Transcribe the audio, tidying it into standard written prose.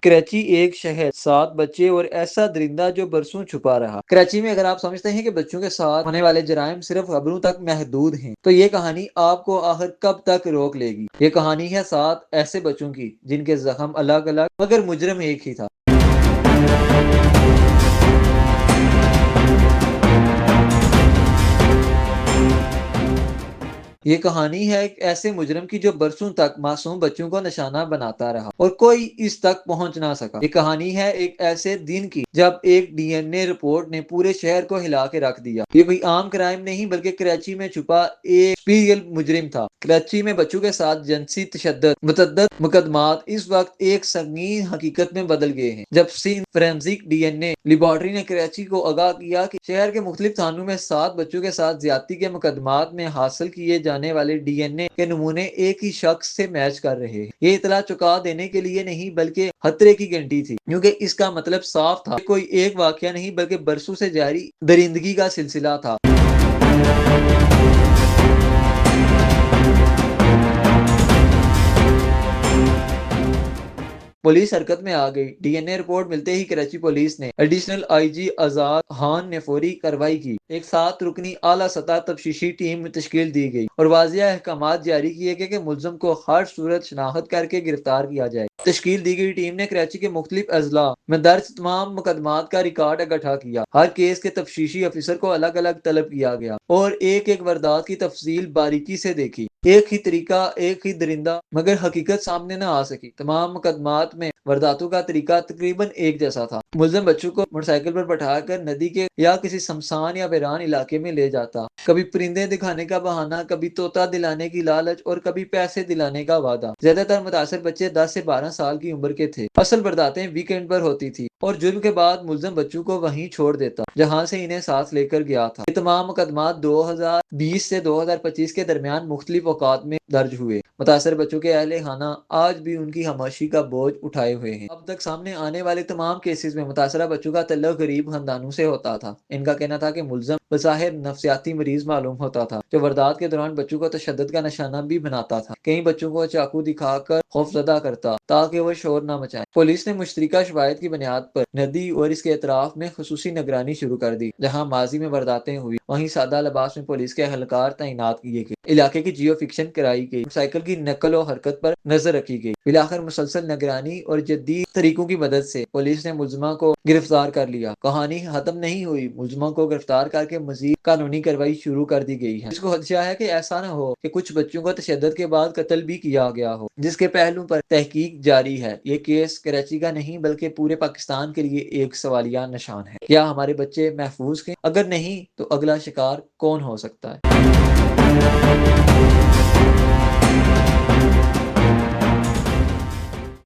کراچی ایک شہر، 7 بچے اور ایسا درندہ جو برسوں چھپا رہا۔ کراچی میں اگر آپ سمجھتے ہیں کہ بچوں کے ساتھ ہونے والے جرائم صرف خبروں تک محدود ہیں تو یہ کہانی آپ کو آخر کب تک روک لے گی۔ یہ کہانی ہے 7 ایسے بچوں کی جن کے زخم الگ الگ مگر مجرم ایک ہی تھا۔ یہ کہانی ہے ایک ایسے مجرم کی جو برسوں تک معصوم بچوں کو نشانہ بناتا رہا اور کوئی اس تک پہنچ نہ سکا۔ یہ کہانی ہے ایک ایسے دن کی جب ایک ڈی این اے رپورٹ نے پورے شہر کو ہلا کے رکھ دیا۔ یہ کوئی عام کرائم نہیں بلکہ کراچی میں چھپا ایک سیریل مجرم تھا۔ کراچی میں بچوں کے ساتھ جنسی تشدد متعدد مقدمات اس وقت ایک سنگین حقیقت میں بدل گئے ہیں جب فورینزک ڈی این اے لیبارٹری نے کراچی کو آگاہ کیا کہ شہر کے مختلف تھانوں میں 7 بچوں کے ساتھ زیادتی کے مقدمات میں حاصل کیے جانے والے ڈی این اے کے نمونے ایک ہی شخص سے میچ کر رہے ہیں۔ یہ اطلاع چکا دینے کے لیے نہیں بلکہ خطرے کی گھنٹی تھی، کیونکہ اس کا مطلب صاف تھا کہ کوئی ایک واقعہ نہیں بلکہ برسوں سے جاری درندگی کا سلسلہ تھا۔ پولیس حرکت میں آ گئی۔ ڈی این اے رپورٹ ملتے ہی کراچی پولیس نے ایڈیشنل آئی جی آزاد خان نے فوری کارروائی کی۔ ایک 7 رکنی اعلیٰ سطح تفتیشی ٹیم تشکیل دی گئی اور واضح احکامات جاری کیے گئے کہ ملزم کو ہر صورت شناخت کر کے گرفتار کیا جائے۔ تشکیل دی گئی ٹیم نے کراچی کے مختلف اضلاع میں درج تمام مقدمات کا ریکارڈ اکٹھا کیا۔ ہر کیس کے تفتیشی افسر کو الگ الگ طلب کیا گیا اور ایک ایک واردات کی تفصیل باریکی سے دیکھی۔ ایک ہی طریقہ، ایک ہی درندہ، مگر حقیقت سامنے نہ آ سکی۔ تمام مقدمات میں وارداتوں کا طریقہ تقریباً ایک جیسا تھا۔ ملزم بچوں کو موٹر سائیکل پر بٹھا کر ندی کے یا کسی سمسان یا ویران علاقے میں لے جاتا۔ کبھی پرندے دکھانے کا بہانہ، کبھی طوطا دلانے کی لالچ اور کبھی پیسے دلانے کا وعدہ۔ زیادہ تر متاثر بچے 10 سے 12 سال کی عمر کے تھے۔ اصل وارداتیں ویکینڈ پر ہوتی تھی اور جرم کے بعد ملزم بچوں کو وہیں چھوڑ دیتا جہاں سے انہیں ساتھ لے کر گیا تھا۔ یہ تمام مقدمات 2020 سے 2025 کے درمیان مختلف اوقات میں درج ہوئے۔ متاثر بچوں کے اہل خانہ آج بھی ان کی خاموشی کا بوجھ اٹھائے ہوئے ہیں۔ اب تک سامنے آنے والے تمام کیسز میں متاثرہ بچوں کا تعلق غریب خاندانوں سے ہوتا تھا۔ ان کا کہنا تھا کہ ملزم بظاہر نفسیاتی مریض معلوم ہوتا تھا جو واردات کے دوران بچوں کو تشدد کا نشانہ بھی بناتا تھا۔ کئی بچوں کو چاقو دکھا کر خوفزدہ کرتا تاکہ وہ شور نہ مچائیں۔ پولیس نے مشترکہ شواہد کی بنیاد پر ندی اور اس کے اطراف میں خصوصی نگرانی شروع کر دی۔ جہاں ماضی میں وارداتیں ہوئی وہیں سادہ لباس میں پولیس کے اہلکار تعینات کیے گئے۔ علاقے کی جیو فکشن کرائی گئی، موٹر سائیکل کی نقل و حرکت پر نظر رکھی گئی۔ بالآخر مسلسل نگرانی اور جدید طریقوں کی مدد سے پولیس نے ملزمہ کو گرفتار کر لیا۔ کہانی ختم نہیں ہوئی، ملزموں کو گرفتار کر کے مزید قانونی کارروائی شروع کر دی گئی ہے۔ اس کو خدشہ ہے کہ ایسا نہ ہو کہ کچھ بچوں کو تشدد کے بعد قتل بھی کیا گیا ہو، جس کے پہلو پر تحقیق جاری ہے۔ یہ کیس کراچی کا نہیں بلکہ پورے پاکستان کے لیے ایک سوالیہ نشان ہے۔ کیا ہمارے بچے محفوظ ہیں؟ اگر نہیں تو اگلا شکار کون ہو سکتا ہے؟